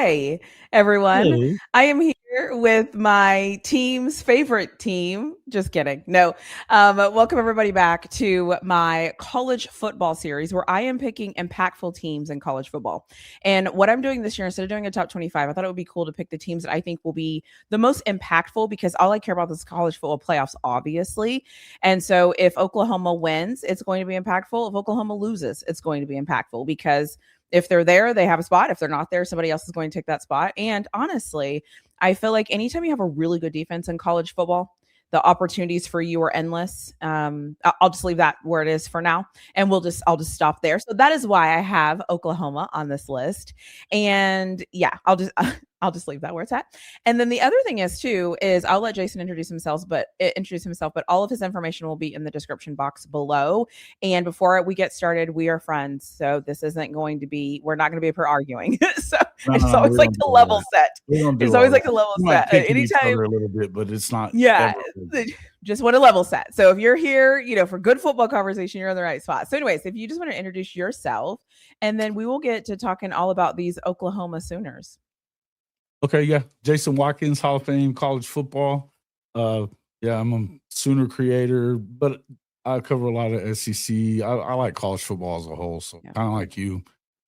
Hi, everyone. Hello. I am here with my team's favorite team. Just kidding. No. Welcome, everybody, back to my college football series where I am picking impactful teams in college football. And what I'm doing this year, instead of doing a top 25, I thought it would be cool to pick the teams that I think will be the most impactful because all I care about is college football playoffs, obviously. And so if Oklahoma wins, it's going to be impactful. If Oklahoma loses, it's going to be impactful because if they're there, they have a spot. If they're not there, somebody else is going to take that spot. And honestly, I feel like anytime you have a really good defense in college football, the opportunities for you are endless. I'll just leave that where it is for now, and I'll just stop there. So that is why I have Oklahoma on this list, and yeah, I'll just leave that where it's at. And then the other thing is I'll let Jason introduce himself, but all of his information will be in the description box below. And before we get started, we are friends, so this isn't going to be. We're not going to be up here arguing. So I just always like to level set. It's always like to level set. Anytime a little bit, but it's not. Yeah, just want to level set. So if you're here, for good football conversation, you're in the right spot. So, anyways, if you just want to introduce yourself, and then we will get to talking all about these Oklahoma Sooners. Okay, yeah. Jason Watkins, Hall of Fame, college football. I'm a Sooner creator, but I cover a lot of SEC. I like college football as a whole, so kind of like you.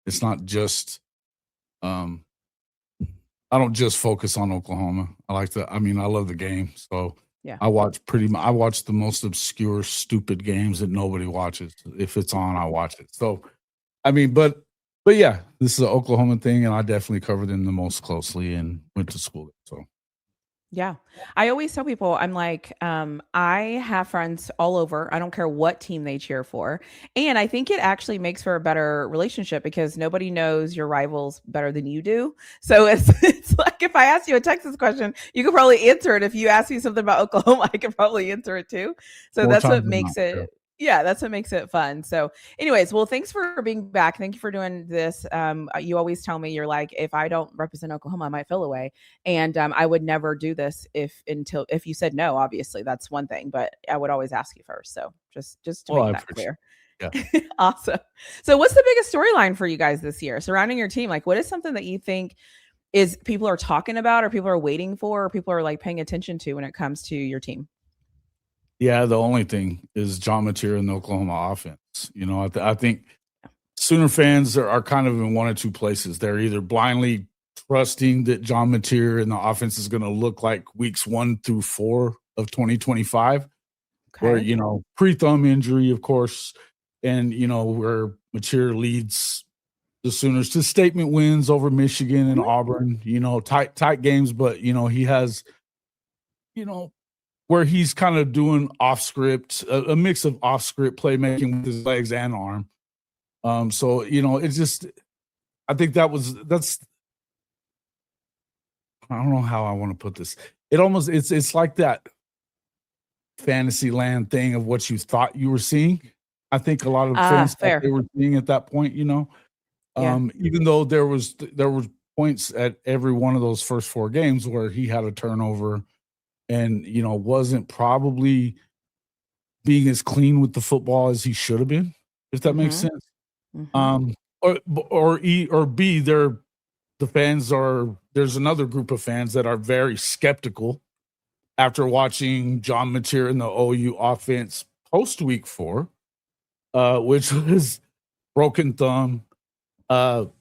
It's not just I don't just focus on Oklahoma. I love the game. So I watch the most obscure, stupid games that nobody watches. If it's on, I watch it. So, but yeah, this is an Oklahoma thing, and I definitely covered them the most closely and went to school. So. Yeah. I always tell people, I'm like, I have friends all over. I don't care what team they cheer for. And I think it actually makes for a better relationship because nobody knows your rivals better than you do. So it's like if I ask you a Texas question, you could probably answer it. If you ask me something about Oklahoma, I could probably answer it too. So that's what makes it. Yeah, that's what makes it fun. So anyways, well, thanks for being back. Thank you for doing this. You always tell me, you're like, if I don't represent Oklahoma, I might feel away. And I would never do this if you said no. Obviously, that's one thing, but I would always ask you first. So just to make that clear. Yeah. Awesome. So what's the biggest storyline for you guys this year surrounding your team? Like, what is something that you think is people are talking about or people are waiting for or people are like paying attention to when it comes to your team? Yeah, the only thing is John Mateer and the Oklahoma offense. I think Sooner fans are kind of in one or two places. They're either blindly trusting that John Mateer and the offense is going to look like weeks 1 through 4 of 2025, where, pre-thumb injury, of course, and, where Mateer leads the Sooners to statement wins over Michigan and Auburn, tight games, but, he has, where he's kind of doing off script, a mix of off script playmaking with his legs and arm. So, it's just, I think that's, I don't know how I want to put this. It's like that fantasy land thing of what you thought you were seeing. I think a lot of fans thought they were seeing at that point, even though there was points at every one of those first 4 games where he had a turnover and, wasn't probably being as clean with the football as he should have been, if that makes sense. Mm-hmm. Or B, there's another group of fans that are very skeptical after watching John Mateer and the OU offense post week 4, which was broken thumb, and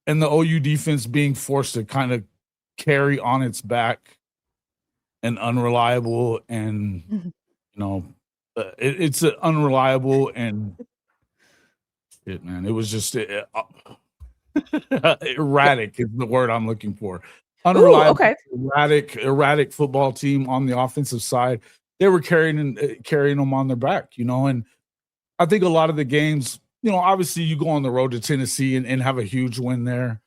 the OU defense being forced to kind of carry on its back and unreliable and, it's unreliable and shit, man. It was just erratic is the word I'm looking for. Unreliable, erratic football team on the offensive side. They were carrying them on their back, and I think a lot of the games, obviously you go on the road to Tennessee and have a huge win there.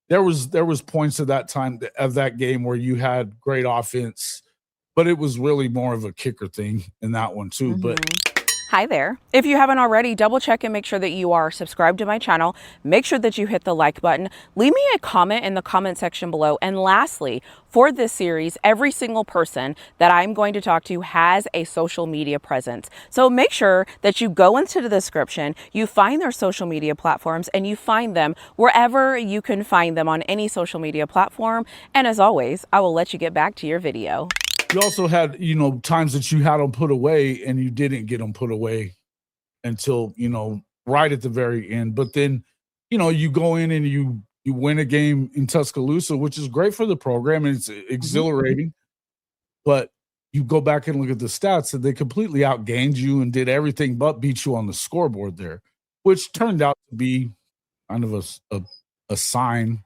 There was points of that time of that game where you had great offense, but it was really more of a kicker thing in that one too. Mm-hmm. Hi there. If you haven't already, double check and make sure that you are subscribed to my channel. Make sure that you hit the like button. Leave me a comment in the comment section below. And lastly, for this series, every single person that I'm going to talk to has a social media presence. So make sure that you go into the description, you find their social media platforms, and you find them wherever you can find them on any social media platform. And as always, I will let you get back to your video. You also had, times that you had them put away and you didn't get them put away until, right at the very end. But then, you go in and you win a game in Tuscaloosa, which is great for the program and it's exhilarating. But you go back and look at the stats and they completely outgained you and did everything but beat you on the scoreboard there, which turned out to be kind of a sign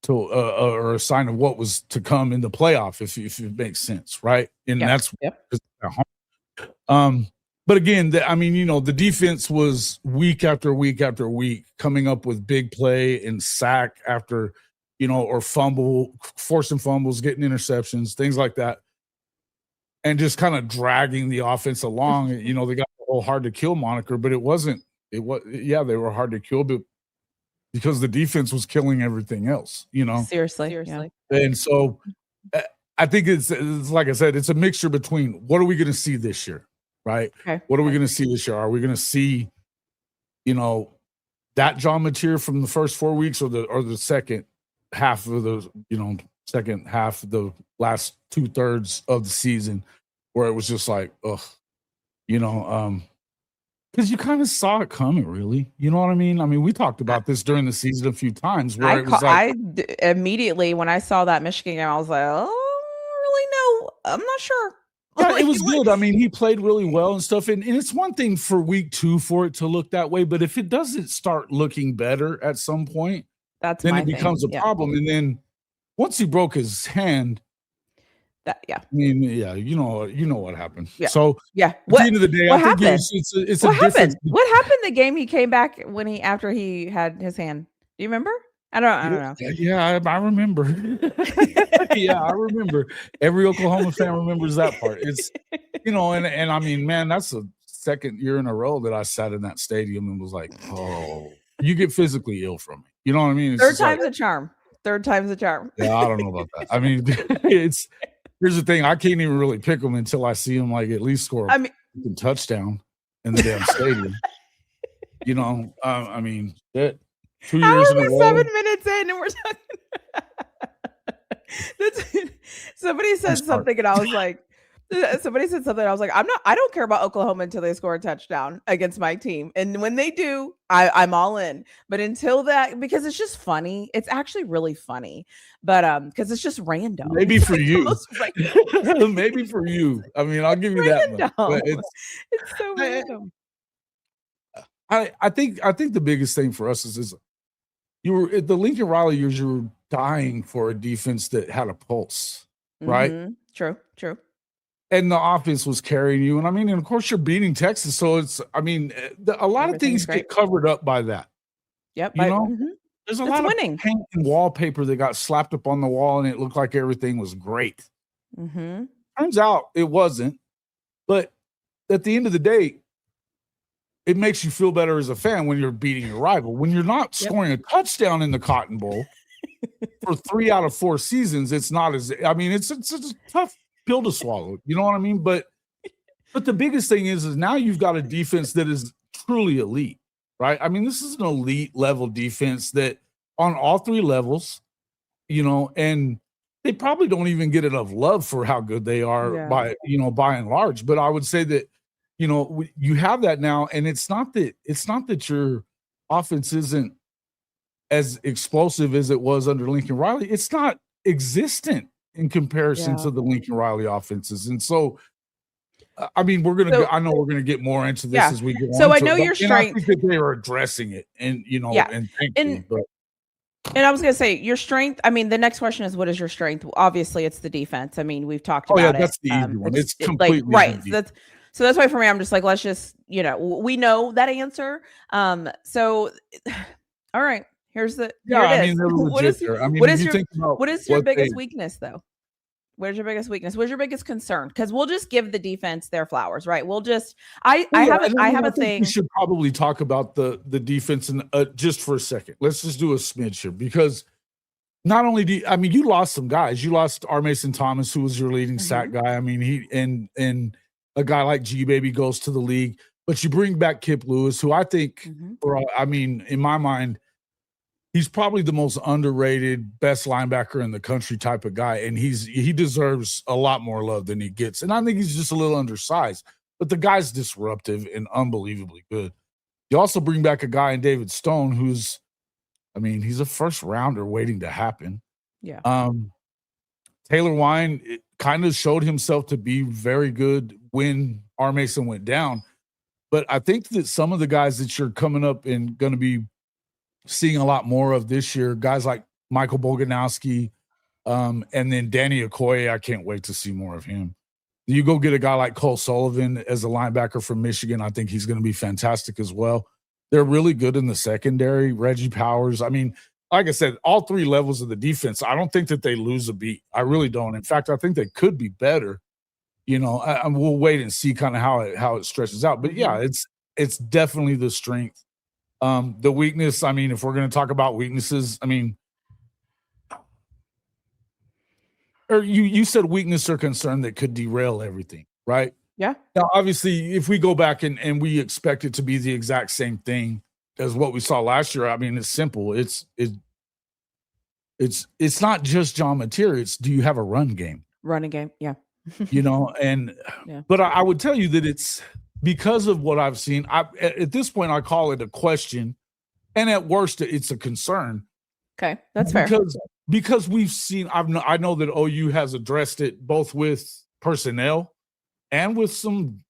to or a sign of what was to come in the playoff, if it makes sense, right? And that's but again, the defense was week after week after week coming up with big play and sack after, or fumble, forcing fumbles, getting interceptions, things like that, and just kind of dragging the offense along. They got the whole hard to kill moniker, but they were hard to kill, but because the defense was killing everything else, Seriously. Yeah. And so I think it's like I said, it's a mixture between what are we going to see this year, right? Okay. What are we going to see this year? Are we going to see, that John Mateer from the first 4 weeks or the second half of the, second half of the last 2/3 of the season where it was just like, because you kind of saw it coming, really. You know what I mean? I mean, we talked about this during the season a few times. Where I immediately, when I saw that Michigan game, I was like, oh, really? No, I'm not sure. Yeah, it was good. I mean, he played really well and stuff. And it's one thing for week 2 for it to look that way. But if it doesn't start looking better at some point, then it becomes a problem. And then once he broke his hand, I mean, you know what happened. Yeah. So at the end of the day, I think it's a difference. What happened the game he came back after he had his hand? Do you remember? I don't know. Yeah, I remember. Yeah, I remember. Every Oklahoma fan remembers that part. It's and I mean, man, that's the second year in a row that I sat in that stadium and was like, oh, you get physically ill from it. You know what I mean? It's Third time's a charm. Third time's a charm. Yeah, I don't know about that. I mean, here's the thing. I can't even really pick them until I see them at least score a touchdown in the damn stadium. I mean, 2 years in a row. 7 minutes in and we're talking. Somebody said something and I was like, I don't care about Oklahoma until they score a touchdown against my team. And when they do, I'm all in. But until that, because it's just funny. It's actually really funny. But because it's just random. Maybe for you. Maybe for you. I mean, I'll give you that much. It's so random. I think the biggest thing for us is you were at the Lincoln Riley years, you were dying for a defense that had a pulse, right? Mm-hmm. True. And the offense was carrying you. And I mean, and of course you're beating Texas. So it's, I mean, a lot of things get covered up by that. Yep. There's a lot of paint and wallpaper that got slapped up on the wall and it looked like everything was great. Mm-hmm. Turns out it wasn't. But at the end of the day, it makes you feel better as a fan when you're beating your rival. When you're not scoring a touchdown in the Cotton Bowl for 3 out of 4 seasons, it's not as, I mean, it's a tough pill to swallow. You know what I mean? But the biggest thing is now you've got a defense that is truly elite, right? I mean, this is an elite level defense that on all 3 levels, and they probably don't even get enough love for how good they are by and large. But I would say that, you have that now, and it's not that your offense isn't as explosive as it was under Lincoln Riley. It's not existent in comparison to the Lincoln Riley offenses. And so, I mean, I know we're going to get more into this as we go on. So I know your strength. I think that they are addressing it and and I was going to say your strength. I mean, the next question is, what is your strength? Obviously it's the defense. I mean, we've talked about it. That's the easy one. It's completely right. So that's why for me, I'm just like, let's just, we know that answer. So, all right, here's the, what is your biggest weakness though? Where's your biggest weakness? Where's your biggest concern? Because we'll just give the defense their flowers, right? We'll just. I have a thing. We should probably talk about the defense and just for a second. Let's just do a smidge here because not only you lost some guys. You lost R. Mason Thomas, who was your leading sack guy. I mean, he and a guy like G Baby goes to the league, but you bring back Kip Lewis, who I think, in my mind, he's probably the most underrated, best linebacker in the country type of guy, and he deserves a lot more love than he gets. And I think he's just a little undersized, but the guy's disruptive and unbelievably good. You also bring back a guy in David Stone, who's, he's a first rounder waiting to happen. Yeah. Taylor Wine kind of showed himself to be very good when R. Mason went down, but I think that some of the guys that you're coming up and going to be seeing a lot more of this year, guys like Michael Boganowski, and then Danny Okoye, I can't wait to see more of him. You go get a guy like Cole Sullivan as a linebacker from Michigan. I think he's going to be fantastic as well. They're really good in the secondary. Reggie Powers. Like I said, all three levels of the defense, I don't think that they lose a beat. I really don't. In fact, I think they could be better. We'll wait and see kind of how it stretches out. But yeah, it's definitely the strength. The weakness, if we're going to talk about weaknesses, or you said weakness or concern that could derail everything, right? Yeah. Now, obviously, if we go back and we expect it to be the exact same thing as what we saw last year, it's simple. It's not just John Mateer. It's, do you have a run game? Running game, yeah. But I would tell you that it's because of what I've seen. At this point, I call it a question, and at worst, it's a concern. Okay, that's fair. Because we've seen, I know that OU has addressed it both with personnel and with some,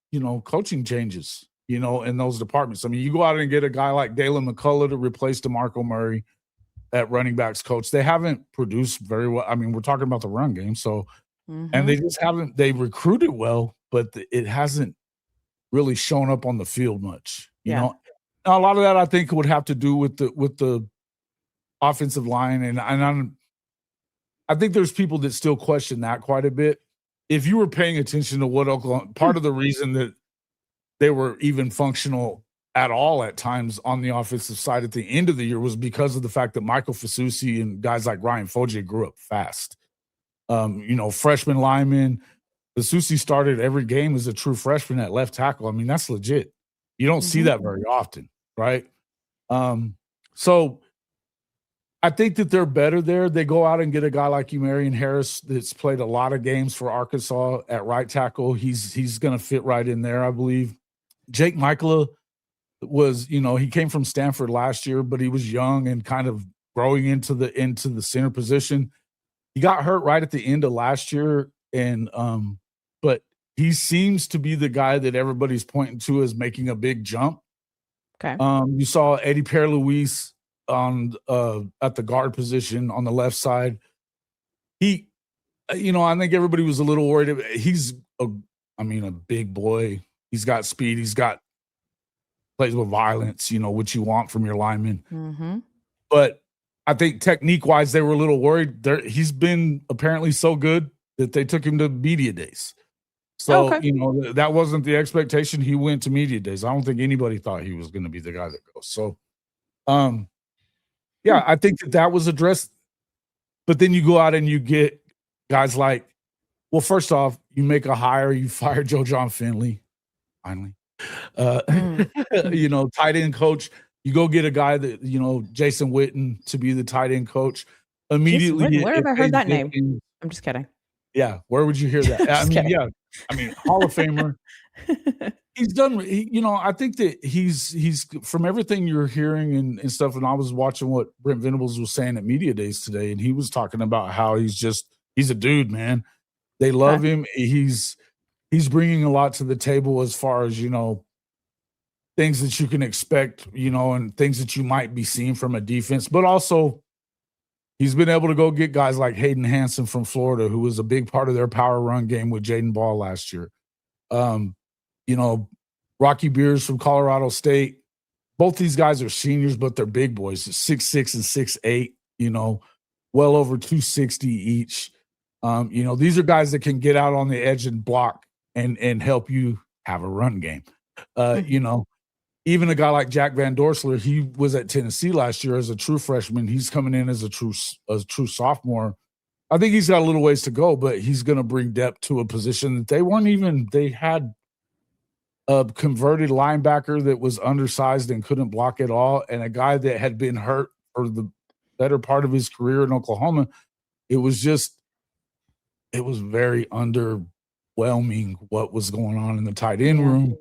coaching changes, in those departments. You go out and get a guy like Dalen McCullough to replace DeMarco Murray at running backs coach. They haven't produced very well. We're talking about the run game, so and they just haven't. They recruited well, but it hasn't really shown up on the field much. You know, now, a lot of that I think would have to do with the offensive line, and I think there's people that still question that quite a bit. If you were paying attention to what Oklahoma, part of the reason that they were even functional at all at times on the offensive side at the end of the year was because of the fact that Michael Fasusi and guys like Ryan Foje grew up fast. Freshman linemen. Fasusi started every game as a true freshman at left tackle. That's legit. You don't see that very often, right? So I think that they're better there. They go out and get a guy like Marion Harris that's played a lot of games for Arkansas at right tackle. He's going to fit right in there, I believe. Jake Michaela was, he came from Stanford last year, but he was young and kind of growing into the center position. He got hurt right at the end of last year, and but he seems to be the guy that everybody's pointing to as making a big jump. Okay. You saw Eddie Pierre-Louis on at the guard position on the left side. He, I think everybody was a little worried. He's a big boy. He's got speed. He's got plays with violence. What you want from your lineman. But I think technique-wise, they were a little worried. He's been apparently so good that they took him to media days. So, that wasn't the expectation. He went to media days. I don't think anybody thought he was going to be the guy that goes. So, I think that was addressed. But then you go out and you get guys like, well, first off, you make a hire. You fire Joe John Finley, finally. Tight end coach. You go get a guy that, Jason Witten to be the tight end coach. Immediately. Where have I heard that name? I'm just kidding. Yeah. Where would you hear that? Hall of Famer. He's done, I think that he's from everything you're hearing and stuff. And I was watching what Brent Venables was saying at media days today. And he was talking about how he's a dude, man. They love him. He's bringing a lot to the table as far as, things that you can expect, and things that you might be seeing from a defense, but also he's been able to go get guys like Hayden Hansen from Florida, who was a big part of their power run game with Jaden Ball last year. Rocky Beers from Colorado State. Both these guys are seniors, but they're big boys, 6'6" and 6'8", well over 260 each. These are guys that can get out on the edge and block and help you have a run game. Even a guy like Jack Van Dorsler, he was at Tennessee last year as a true freshman. He's coming in as a true sophomore. I think he's got a little ways to go, but he's going to bring depth to a position that they had a converted linebacker that was undersized and couldn't block at all, and a guy that had been hurt for the better part of his career in Oklahoma. It was very underwhelming what was going on in the tight end room.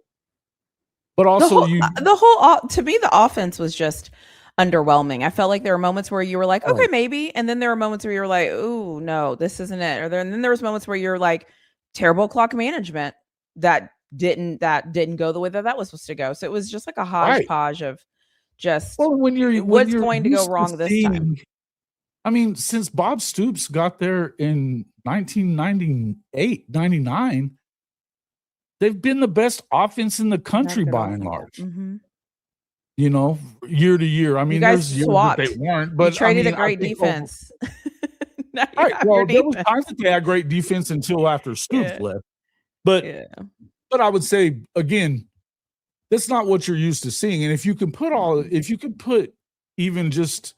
But also to me, the offense was just underwhelming. I felt like there were moments where you were like, okay, maybe. And then there were moments where you were like, oh, no, this isn't it. And then there was moments where you're like, terrible clock management that didn't go the way that was supposed to go. So it was just like a hodgepodge of just what's going to go wrong this time. I mean, since Bob Stoops got there in 1998, 99, they've been the best offense in the country by and large. Mm-hmm. Year to year. I mean, there's years that they weren't, but you traded a great defense. Right. Well, there was times that they had great defense until after Stoops left. But I would say again, that's not what you're used to seeing. And if you can put even just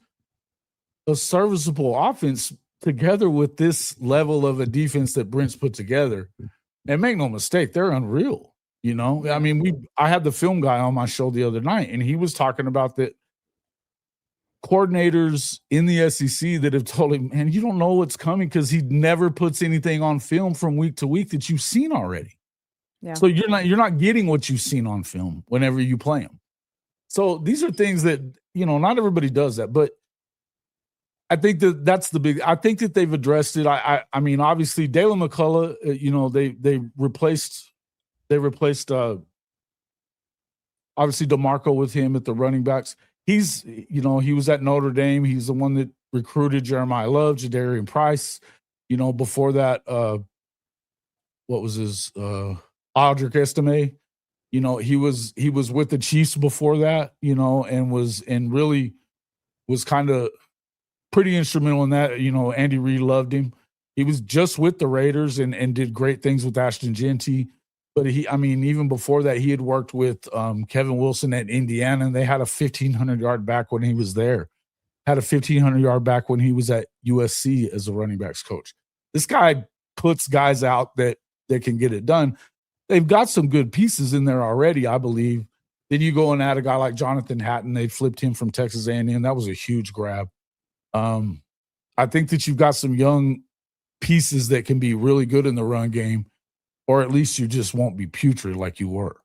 a serviceable offense together with this level of a defense that Brent's put together, and make no mistake, they're unreal. I mean, I had the film guy on my show the other night, and he was talking about that coordinators in the SEC that have told him, man, you don't know what's coming because he never puts anything on film from week to week that you've seen already. Yeah. So you're not getting what you've seen on film whenever you play them. So these are things that, not everybody does that, but I think that's the big. I think that they've addressed it. I mean, obviously, Dalen McCullough. They replaced obviously DeMarco with him at the running backs. He's he was at Notre Dame. He's the one that recruited Jeremiah Love, Jadarian Price. Before that, what was his Audric Estime? He was with the Chiefs before that. And really was kind of pretty instrumental in that. Andy Reid loved him. He was just with the Raiders and did great things with Ashton Genty. But even before that, he had worked with Kevin Wilson at Indiana, and they had a 1,500-yard back when he was there. Had a 1,500-yard back when he was at USC as a running backs coach. This guy puts guys out that can get it done. They've got some good pieces in there already, I believe. Then you go and add a guy like Jonathan Hatton. They flipped him from Texas A&M. That was a huge grab. I think that you've got some young pieces that can be really good in the run game, or at least you just won't be putrid like you were,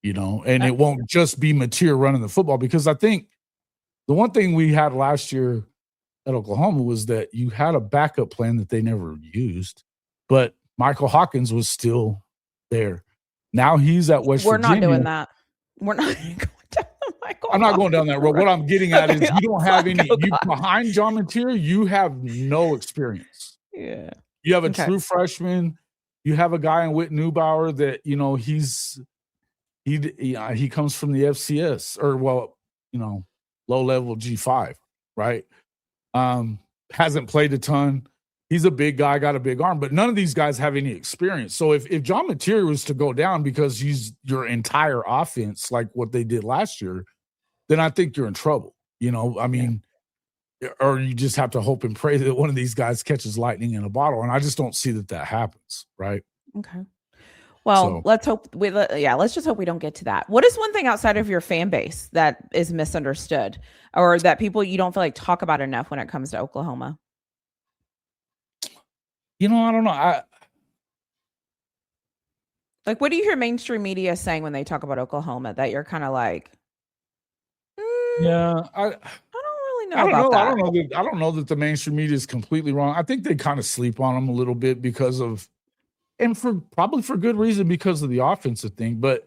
and it won't just be Mateer running the football. Because I think the one thing we had last year at Oklahoma was that you had a backup plan that they never used, but Michael Hawkins was still there. Now he's at West Virginia. We're not doing that. We're not going down the Michael I'm not going down that road. What I'm getting at is you don't have any behind John Mateer, you have no experience. Yeah. You have a true freshman. You have a guy in Whit Neubauer that, he comes from the FCS or low level G5, right? Hasn't played a ton. He's a big guy, got a big arm, but none of these guys have any experience. So if John Mateer was to go down because he's your entire offense, like what they did last year, then I think you're in trouble. Or you just have to hope and pray that one of these guys catches lightning in a bottle. And I just don't see that happens. Right. Okay. Well, let's just hope we don't get to that. What is one thing outside of your fan base that is misunderstood or that people you don't feel like talk about enough when it comes to Oklahoma? I don't know. What do you hear mainstream media saying when they talk about Oklahoma that you're kind of like, yeah, I don't really know about that. I don't know that the mainstream media is completely wrong. I think they kind of sleep on them a little bit because of, and probably for good reason, because of the offensive thing. But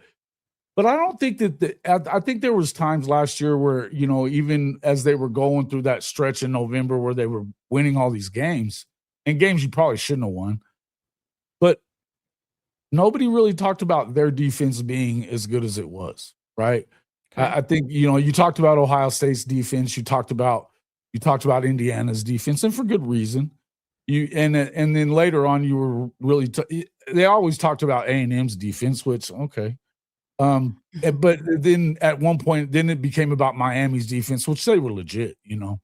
I don't think I think there was times last year where, even as they were going through that stretch in November where they were winning all these games, and games you probably shouldn't have won. But nobody really talked about their defense being as good as it was, right? Okay. I think, you talked about Ohio State's defense. You talked about Indiana's defense, and for good reason. and then later on you were really they always talked about A&M's defense, which okay. But then at one point, then it became about Miami's defense, which they were legit, you know.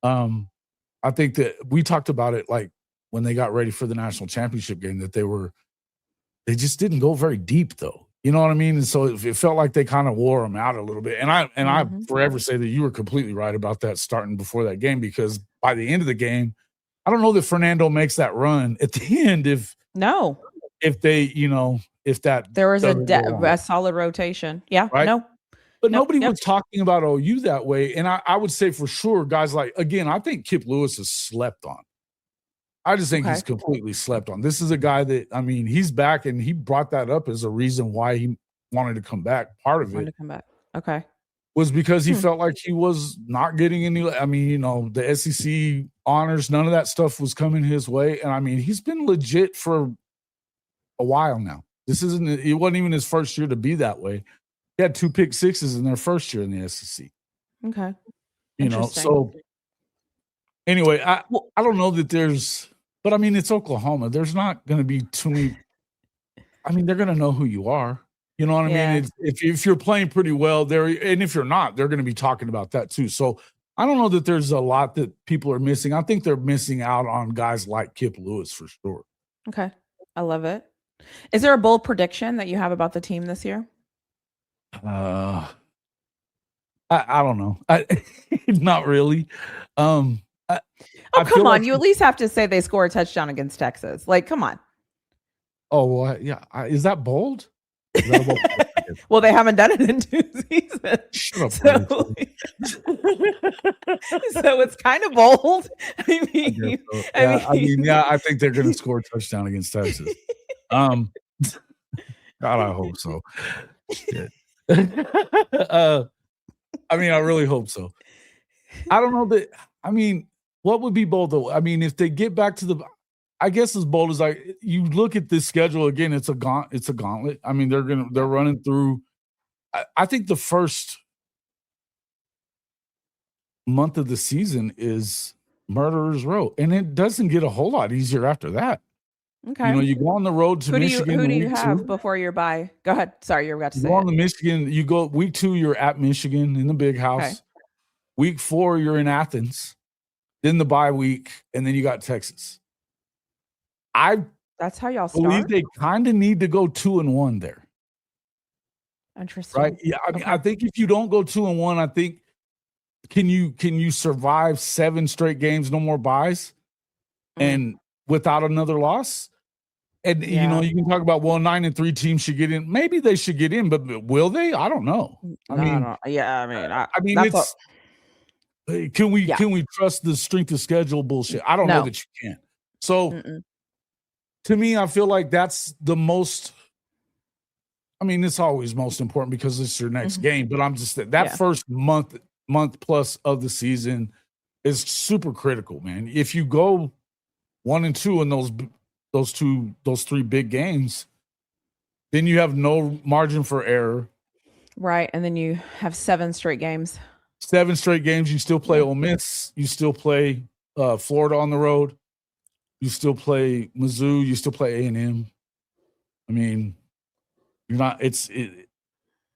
I think that we talked about it like when they got ready for the national championship game that they just didn't go very deep though. You know what I mean? And so it felt like they kind of wore them out a little bit. And I forever say that you were completely right about that starting before that game, because by the end of the game, I don't know that Fernando makes that run at the end if they, you know, if that there was a solid rotation. Yeah. Right? No. But nobody was talking about OU that way. And I would say for sure, guys like, again, I think Kip Lewis is slept on. I just think he's completely slept on. This is a guy that, I mean, he's back, and he brought that up as a reason why he wanted to come back. Part of it was because he felt like he was not getting any, I mean, you know, the SEC honors, none of that stuff was coming his way. And I mean, he's been legit for a while now. It wasn't even his first year to be that way. He had 2 pick sixes in their first year in the SEC. Okay. You know, so anyway, I don't know that but I mean, it's Oklahoma. There's not going to be too many. I mean, they're going to know who you are. You know what I mean? If you're playing pretty well, and if you're not, they're going to be talking about that too. So I don't know that there's a lot that people are missing. I think they're missing out on guys like Kip Lewis for sure. Okay. I love it. Is there a bold prediction that you have about the team this year? I don't know. Not really. Come on. You at least have to say they score a touchdown against Texas. Like, come on. Oh, well, yeah. Is that bold? Well, they haven't done it in 2 seasons. So it's kind of bold. I mean, I think they're going to score a touchdown against Texas. God, I hope so. I mean, I really hope so. I don't know that. I mean, what would be bold though? I mean, if they get back to I guess as bold as you look at this schedule again, it's a gauntlet. I mean, they're running through. I think the first month of the season is Murderer's Row, and it doesn't get a whole lot easier after that. Okay. You know, you go on the road to Michigan. Who do you have before your bye? Go ahead. Sorry, you were about to say. You go on the Michigan. You go week 2, you're at Michigan in the Big House. Okay. Week 4, you're in Athens. Then the bye week, and then you got Texas. That's how y'all start. Believe they kind of need to go 2-1 there. Interesting. Right? Yeah. I mean, I think if you don't go 2-1, I think can you survive 7 straight games, no more buys, and without another loss? And you know, you can talk about 9-3 teams should get in. Maybe they should get in, but will they? I don't know. Can we trust the strength of schedule bullshit? I don't know that you can. So to me, I feel like that's the most. I mean, it's always most important because it's your next game. But I'm just that first month plus of the season is super critical, man. If you go 1-2 in those 3 big games, then you have no margin for error. Right, and then you have 7 straight games. 7 straight games. You still play Ole Miss. You still play Florida on the road. You still play Mizzou. You still play A&M. I mean, you're not.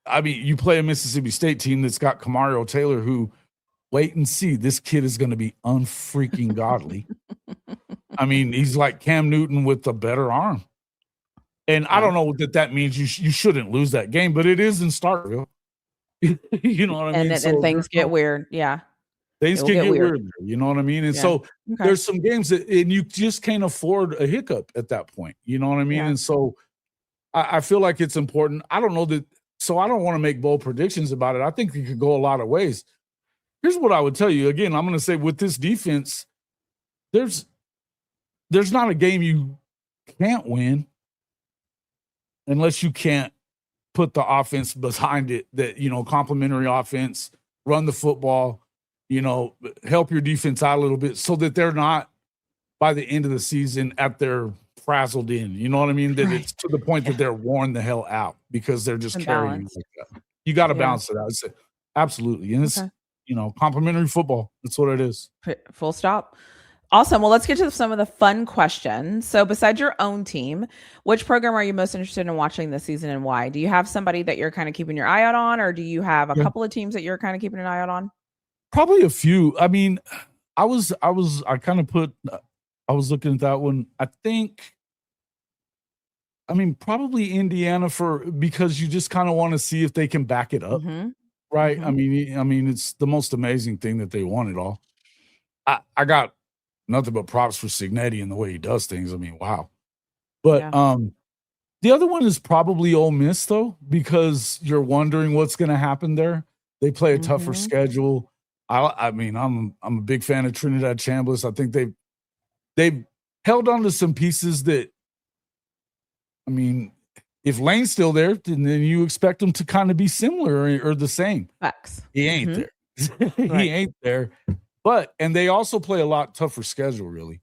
I mean, you play a Mississippi State team that's got Kamario Taylor, who, wait and see, this kid is going to be unfreaking godly. I mean, he's like Cam Newton with a better arm. And I don't know that means you shouldn't lose that game, but it is in Starkville. You know what I mean? And things get weird. Yeah. Things can get weird. You know what I mean? And so there's some games and you just can't afford a hiccup at that point. You know what I mean? Yeah. And so I feel like it's important. I don't know that. So I don't want to make bold predictions about it. I think it could go a lot of ways. Here's what I would tell you. Again, I'm going to say with this defense, there's not a game you can't win unless you can't put the offense behind it, that, you know, complementary offense, run the football, you know, help your defense out a little bit so that they're not by the end of the season at their frazzled in. You know what I mean? That it's to the point that they're worn the hell out because they're just carrying it like that. You got to balance it out. Absolutely. And it's, you know, complementary football. That's what it is. Full stop. Awesome. Well, let's get to some of the fun questions. So, besides your own team, which program are you most interested in watching this season and why? Do you have somebody that you're kind of keeping your eye out on, or do you have a Yeah. couple of teams that you're kind of keeping an eye out on? Probably a few. I mean, I kind of put, I was looking at that one. I mean, probably Indiana because you just kind of want to see if they can back it up, Mm-hmm. right? Mm-hmm. I mean, it's the most amazing thing that they won it all. I got nothing but props for Signetti and the way he does things. I mean, wow. But Yeah. the other one is probably Ole Miss, though, because you're wondering what's going to happen there. They play a tougher Mm-hmm. schedule. I mean, I'm a big fan of Trinidad Chambliss. I think they've held on to some pieces that, I mean, if Lane's still there, then you expect them to kind of be similar or the same. Facts. He ain't Mm-hmm. there. He Right. ain't there. And they also play a lot tougher schedule, really.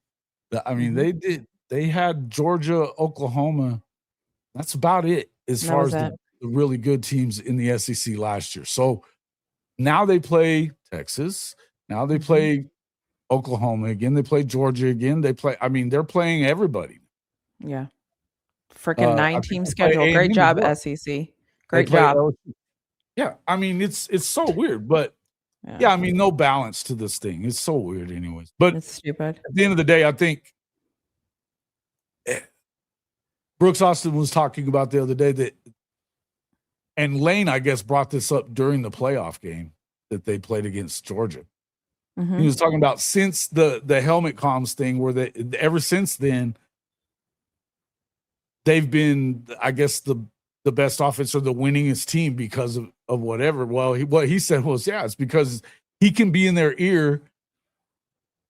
I mean, Mm-hmm. they had Georgia, Oklahoma. That's about it as That far was as it. the really good teams in the SEC last year. So now they play Texas. Now they Mm-hmm. play Oklahoma again. They play Georgia again. I mean, they're playing everybody. Yeah. Freaking I think 9-team they play schedule. Great A&M as job, well. SEC. They Great play job. LSU. Yeah, I mean, it's so weird, but yeah, I mean, no balance to this thing. It's so weird anyways. But It's stupid. at the end of the day, I think Brooks Austin was talking about the other day that, and Lane, I guess, brought this up during the playoff game that they played against Georgia. Mm-hmm. He was talking about since the helmet comms thing, where ever since then they've been, I guess, the best offense or the winningest team because of whatever. Well, what he said was, yeah, it's because he can be in their ear,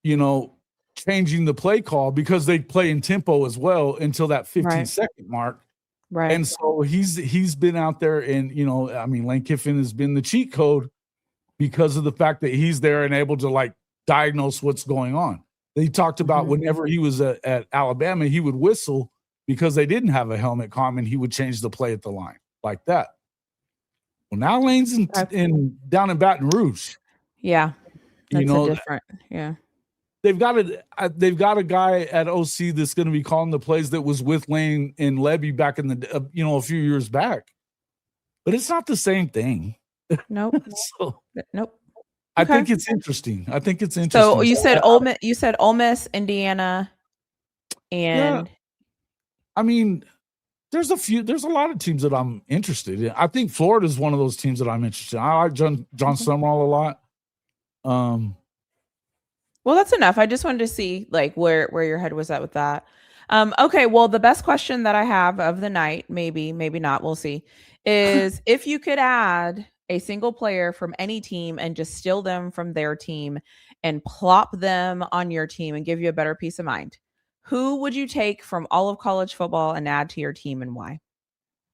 you know, changing the play call because they play in tempo as well until that 15-second mark. Right. And so he's been out there, and I mean, Lane Kiffin has been the cheat code because of the fact that he's there and able to like diagnose what's going on. They talked about whenever he was at Alabama, he would whistle because they didn't have a helmet comm, and he would change the play at the line like that. Well, now Lane's down in Baton Rouge. Yeah, that's a different. Yeah, they've got a guy at OC that's going to be calling the plays that was with Lane and Levy back in the a few years back, but it's not the same thing. Nope. So, nope. I think it's interesting. So you said Ole Miss, Indiana, and I mean, there's a lot of teams that I'm interested in. I think Florida is one of those teams that I'm interested in. I like John Summerall a lot. Well, that's enough. I just wanted to see like where your head was at with that. Okay, well, the best question that I have of the night, maybe not, we'll see, is if you could add a single player from any team and just steal them from their team and plop them on your team and give you a better peace of mind, who would you take from all of college football and add to your team, and why?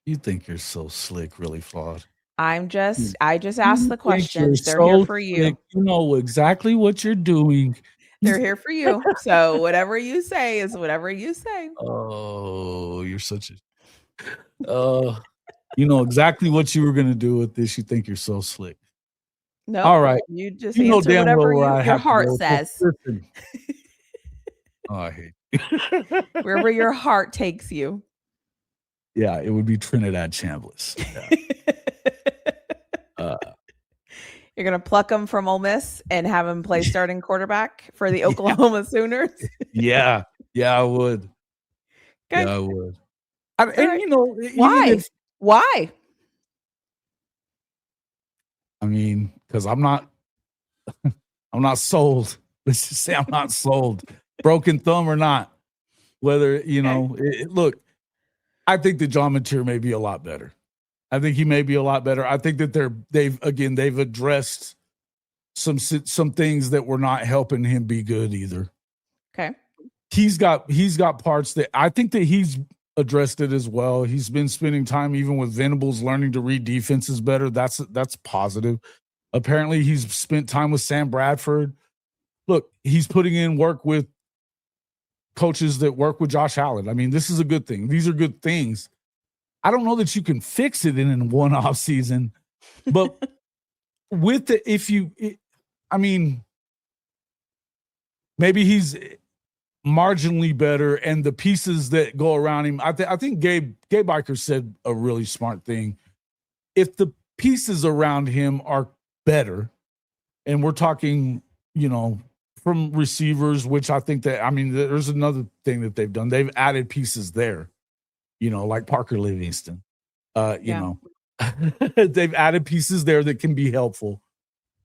You think you're so slick, really flawed. I just asked the questions. They're here for you. Slick. You know exactly what you're doing. They're here for you. So whatever you say is whatever you say. Oh, you're such a you know exactly what you were going to do with this. You think you're so slick. No, all right. You just answer whatever your heart says. Oh, I hate you. Wherever your heart takes you. Yeah, it would be Trinidad Chambliss. Yeah. You're gonna pluck him from Ole Miss and have him play starting quarterback for the Oklahoma Sooners. Yeah, I would. Okay. Yeah, I would. Why? Why? I mean, because I'm not sold. Let's just say I'm not sold. Broken thumb or not. Whether, look, I think that John Mateer may be a lot better. I think he may be a lot better. I think that they've addressed some things that were not helping him be good either. Okay. He's got parts that I think that he's addressed it as well. He's been spending time even with Venables learning to read defenses better. That's positive. Apparently he's spent time with Sam Bradford. Look, he's putting in work with coaches that work with Josh Allen. I mean, this is a good thing. These are good things. I don't know that you can fix it in one off season, but with the, I mean, maybe he's marginally better, and the pieces that go around him. I think Gabe Biker said a really smart thing. If the pieces around him are better, and we're talking, from receivers, which I think that, there's another thing that they've done. They've added pieces there, like Parker Livingston. They've added pieces there that can be helpful.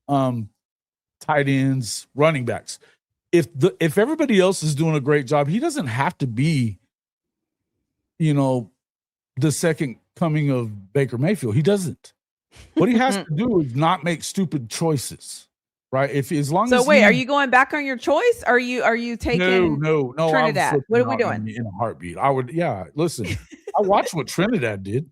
Tight ends, running backs. If everybody else is doing a great job, he doesn't have to be, the second coming of Baker Mayfield. He doesn't. What he has to do is not make stupid choices, right? Are you going back on your choice? Are you taking no Trinidad? What are we doing? In a heartbeat. I would, listen. I watched what Trinidad did.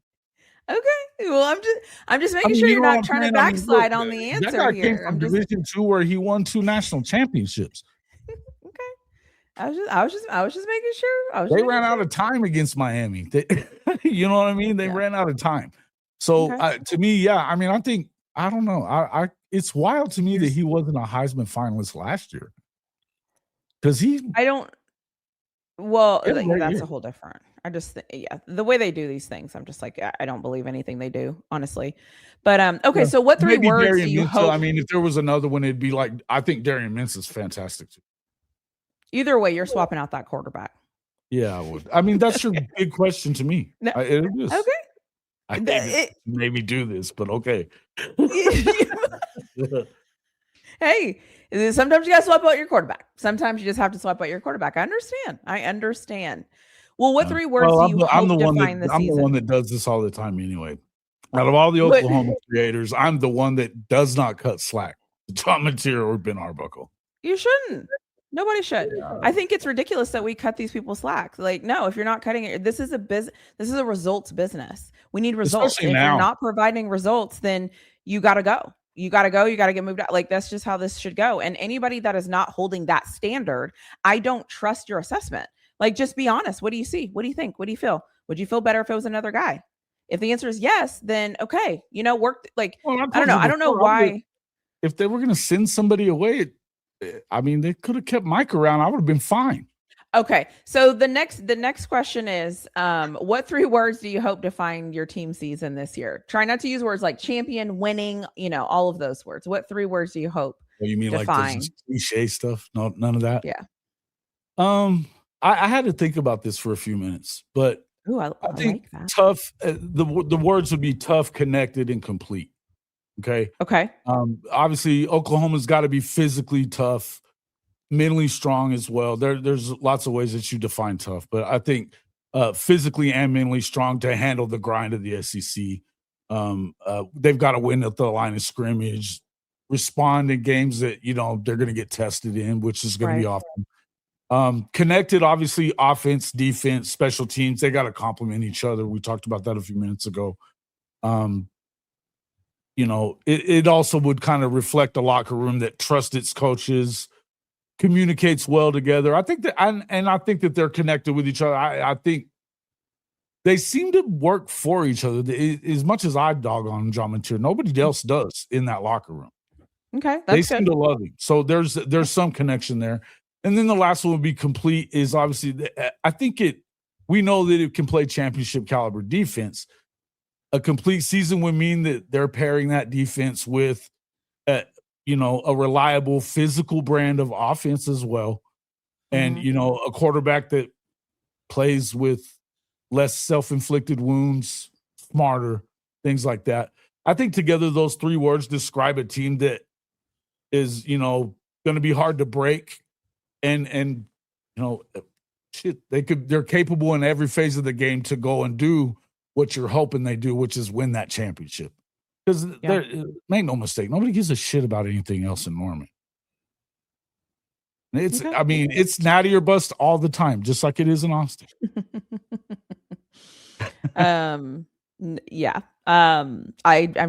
Okay. Well, I'm just making sure you're not trying to backslide on the answer that guy here. Came from Division II, where he won 2 national championships. Okay. I was just making sure. They ran out of time against Miami. You know what I mean? They ran out of time. So to me, I don't know. It's wild to me that he wasn't a Heisman finalist last year. Because that's a whole different. I just, the way they do these things, I'm just like, I don't believe anything they do, honestly. But, okay, so what 3 words Darian do you hope? if there was another one, it'd be like, I think Darian Mintz is fantastic too. Either way, you're swapping out that quarterback. Yeah, I would. That's your big question to me. No. It is. Okay. I maybe do this, but okay. Hey, sometimes you got to swap out your quarterback. Sometimes you just have to swap out your quarterback. I understand. Well, what 3 words do you hope define the season? I'm the one that does this all the time anyway. Out of all the Oklahoma creators, I'm the one that does not cut slack to John Mateer or Ben Arbuckle. You shouldn't. Nobody should. Yeah. I think it's ridiculous that we cut these people slack. Like, no, if you're not cutting it, this is a results business. We need results. If you're not providing results, then you got to go. You got to go. You got to get moved out. Like, that's just how this should go. And anybody that is not holding that standard, I don't trust your assessment. Like, just be honest. What do you see? What do you think? What do you feel? Would you feel better if it was another guy? If the answer is yes, then okay. Work. Like, I don't know. I don't know why. If they were going to send somebody away, they could have kept Mike around. I would have been fine. Okay. So the next question is, what 3 words do you hope define your team season this year? Try not to use words like champion, winning, all of those words. What 3 words do you hope? Well, you mean define? Like this cliche stuff? No, none of that. Yeah. I had to think about this for a few minutes, but I think like that. Tough. The words would be tough, connected, and complete. Okay. Obviously, Oklahoma's got to be physically tough, mentally strong as well. There's lots of ways that you define tough, but I think physically and mentally strong to handle the grind of the SEC. They've got to win at the line of scrimmage, respond in games that they're going to get tested in, which is going to be often. Connected, obviously, offense, defense, special teams. They got to complement each other. We talked about that a few minutes ago. It also would kind of reflect a locker room that trusts its coaches, communicates well together. I think that, I think that they're connected with each other. I think they seem to work for each other. As much as I dog on John Mateer, nobody else does in that locker room. Okay, they seem to love him. So there's some connection there. And then the last one would be complete. Is obviously, I think we know that it can play championship caliber defense. A complete season would mean that they're pairing that defense with, a reliable physical brand of offense as well. And, a quarterback that plays with less self-inflicted wounds, smarter, things like that. I think together those 3 words describe a team that is, going to be hard to break. And they're capable in every phase of the game to go and do what you're hoping they do, which is win that championship. Because make no mistake, nobody gives a shit about anything else in Norman. It's natty or bust all the time, just like it is in Austin. Yeah. I'm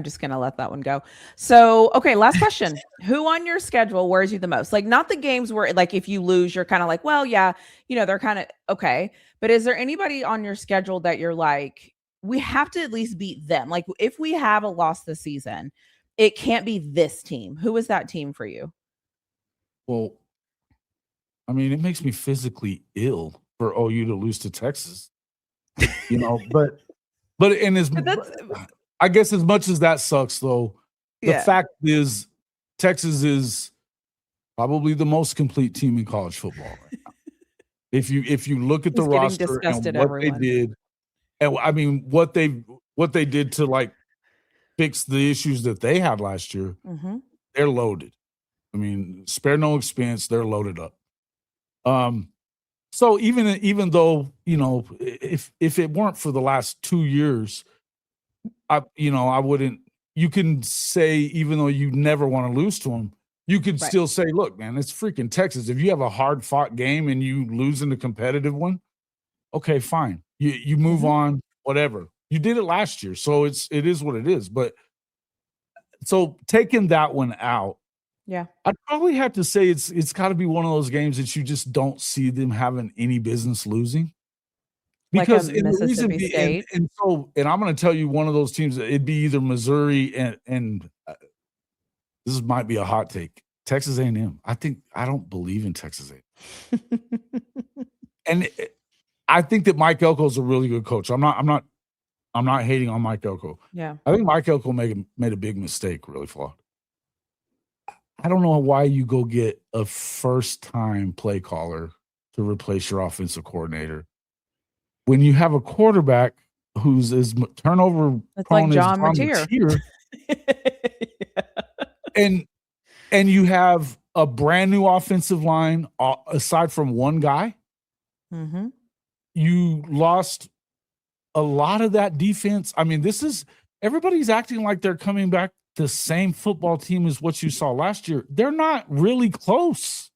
just gonna let that one go. So, okay, last question. Who on your schedule worries you the most? Like, not the games where, like, if you lose, you're kind of like, well, yeah, they're kind of okay. But is there anybody on your schedule that you're like, we have to at least beat them? Like, if we have a loss this season, it can't be this team. Who is that team for you? Well, I mean, it makes me physically ill for OU to lose to Texas. You know, but and as I guess as much as that sucks, though, the fact is Texas is probably the most complete team in college football right now. If you look at the roster and what they did, and I mean what they did to like fix the issues that they had last year, they're loaded. I mean, spare no expense, they're loaded up. So even though, you know, if it weren't for the last 2 years, I wouldn't. You can say, even though you never want to lose to them, you could still say, look, man, it's freaking Texas. If you have a hard fought game and you lose in the competitive one, okay, fine. You move on, whatever. You did it last year, so it is what it is. But so taking that one out, I'd probably have to say it's got to be one of those games that you just don't see them having any business losing. Because like Mississippi State. And I'm going to tell you one of those teams, it'd be either Missouri and this might be a hot take, Texas A&M. I don't believe in Texas A&M. And I think that Mike Elko is a really good coach. I'm not hating on Mike Elko. Yeah. I think Mike Elko made a big mistake, really flawed. I don't know why you go get a first-time play caller to replace your offensive coordinator when you have a quarterback who's as turnover prone as John Mateer. And you have a brand new offensive line aside from one guy. You lost a lot of that defense. I mean, everybody's acting like they're coming back the same football team as what you saw last year. They're not really close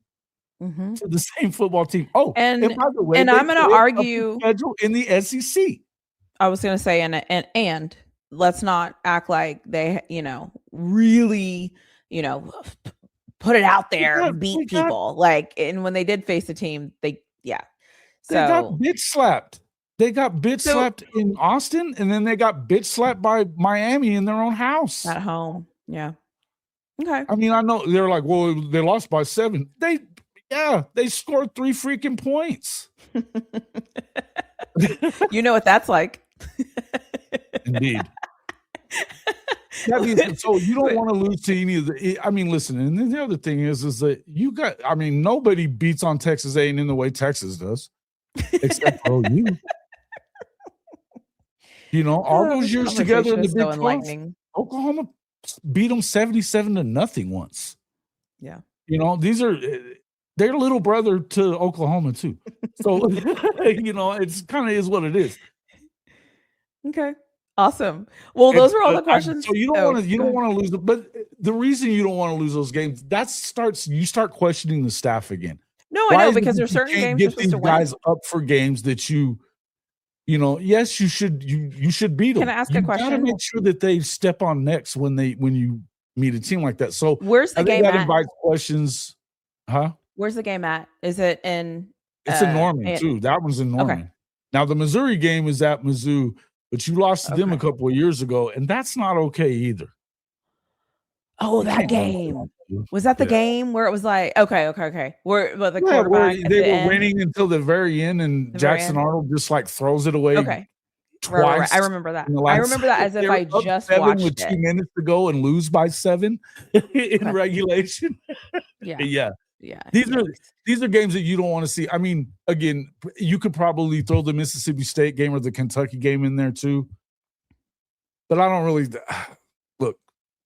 to the same football team. Oh, and by the way, and I'm going to argue schedule in the SEC. I was going to say, and let's not act like they, really, put it out there, beat people. And when they did face a team, they got bitch slapped. They got bitch slapped in Austin, and then they got bitch slapped by Miami in their own house. At home. Yeah. Okay. I mean, I know they're like, well, they lost by 7. They scored 3 freaking points. You know what that's like. Indeed. That means, so you don't want to lose to any of the. I mean, listen, and then the other thing is that nobody beats on Texas A&M the way Texas does, except for you. All those years together in the Big 12, Oklahoma beat them 77-0 once. Yeah. They're little brother to Oklahoma too. So, it's kind of is what it is. Okay. Awesome. Well, those were all the questions. So you don't want to lose them, but the reason you don't want to lose those games, you start questioning the staff again. No, I know, because there's certain games you're supposed to win. Guys up for games that yes, you should beat them. Can I ask a question? You got to make sure that they step on necks when you meet a team like that. So where's the game at? That invites questions. Huh? Where's the game at? Is it in? It's in Norman too. That one's in Norman. Okay. Now the Missouri game is at Mizzou, but you lost to them a couple of years ago, and that's not okay either. Oh, that game. Was that the game where it was like, okay. Where the quarterback they were winning until the very end, and Jackson Arnold just like throws it away. Okay. Twice. Right. I remember that. I remember that as if I just watched with 2 minutes to go and lose by 7 in regulation. Yeah. These are games that you don't want to see. I mean, again, you could probably throw the Mississippi State game or the Kentucky game in there too. But I don't really look.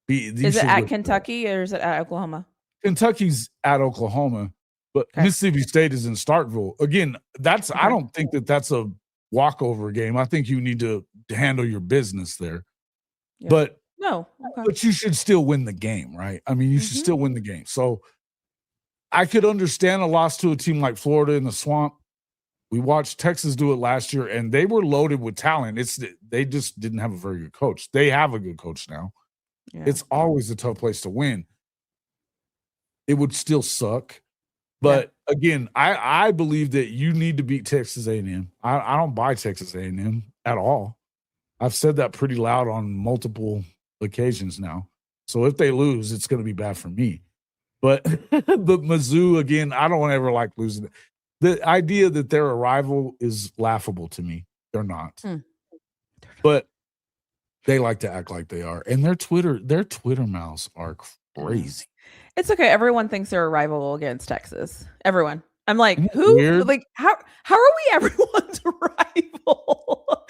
Is it at Kentucky or is it at Oklahoma? Kentucky's at Oklahoma, but Mississippi State is in Starkville. Again, I don't think that's a walkover game. I think you need to handle your business there. Yeah. But but you should still win the game, right? I mean, you should still win the game. So I could understand a loss to a team like Florida in the swamp. We watched Texas do it last year, and they were loaded with talent. They just didn't have a very good coach. They have a good coach now. Yeah. It's always a tough place to win. It would still suck. But again, I believe that you need to beat Texas A&M. I don't buy Texas A&M at all. I've said that pretty loud on multiple occasions now. So if they lose, it's going to be bad for me. But Mizzou, again, I don't ever like losing it. The idea that they're a rival is laughable to me. They're not. But they like to act like they are. And their Twitter mouths are crazy. It's okay. Everyone thinks they're a rival against Texas. Everyone. I'm like, who? Weird? Like, how are we everyone's rival?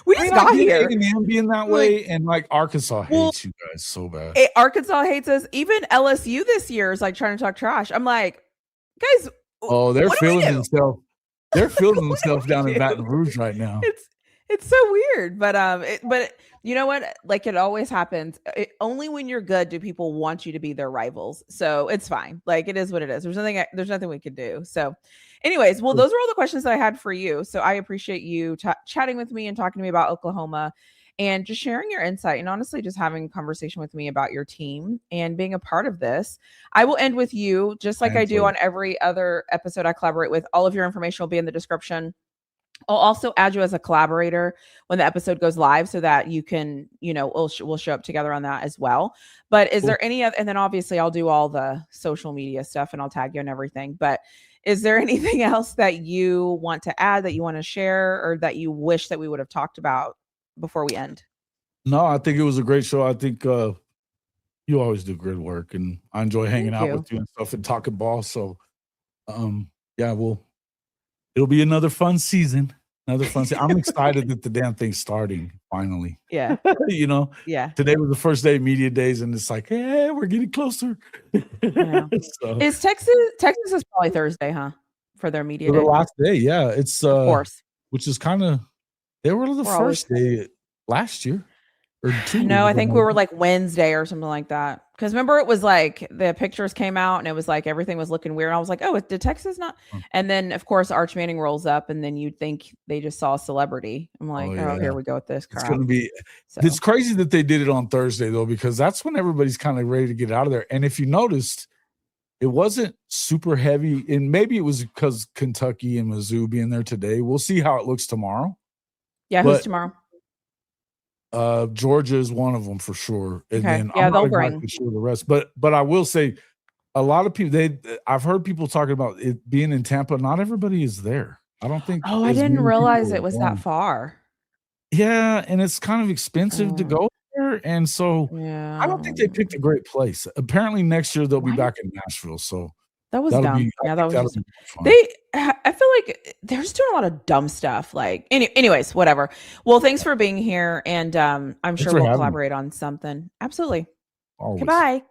We just got here. A&M being that way, and like Arkansas hates you guys so bad. Arkansas hates us. Even LSU this year is like trying to talk trash. I'm like, guys. Oh, they're feeling themselves. They're feeling themselves down in Baton Rouge right now. It's so weird, but you know what? Like it always happens. Only when you're good do people want you to be their rivals. So it's fine. Like it is what it is. There's nothing we can do. So, anyways, well, those are all the questions that I had for you. So I appreciate you chatting with me and talking to me about Oklahoma, and just sharing your insight, and honestly, just having a conversation with me about your team and being a part of this. I will end with you, just like I do on every other episode I collaborate with. All of your information will be in the description. I'll also add you as a collaborator when the episode goes live so that you can, we'll show up together on that as well. But is there any other, and then obviously I'll do all the social media stuff and I'll tag you and everything. But is there anything else that you want to add, that you want to share, or that you wish that we would have talked about before we end? No, I think it was a great show. I think you always do good work, and I enjoy hanging out with you and stuff and talking ball. So, yeah, it'll be another fun season. I'm excited that the damn thing's starting finally. Yeah. Yeah. Today was the first day of media days, and it's like, hey, we're getting closer. Yeah. So. Is Texas is probably Thursday, huh? For their media day. The last day, yeah. It's of course. Which is kind of, they were the first day last year. No, I think we were like Wednesday or something like that. Because remember, it was like the pictures came out and it was like everything was looking weird. And I was like, oh, did Texas not? And then, of course, Arch Manning rolls up, and then you'd think they just saw a celebrity. I'm like, here we go with this crap. It's going to be. It's crazy that they did it on Thursday, though, because that's when everybody's kind of ready to get out of there. And if you noticed, it wasn't super heavy. And maybe it was because Kentucky and Mizzou being there today. We'll see how it looks tomorrow. Yeah, who's tomorrow? Georgia is one of them for sure, and then they'll bring sure the rest. But I will say, a lot of people I've heard people talking about it being in Tampa. Not everybody is there. I don't think. Oh, I didn't realize it was that far. Yeah, and it's kind of expensive to go there, and so I don't think they picked a great place. Apparently, next year they'll be back in Nashville. So that was dumb. That was fun. I feel like they're just doing a lot of dumb stuff. Like, anyways, whatever. Well, thanks for being here, and I'm sure we'll collaborate on something. Absolutely. Always. Goodbye.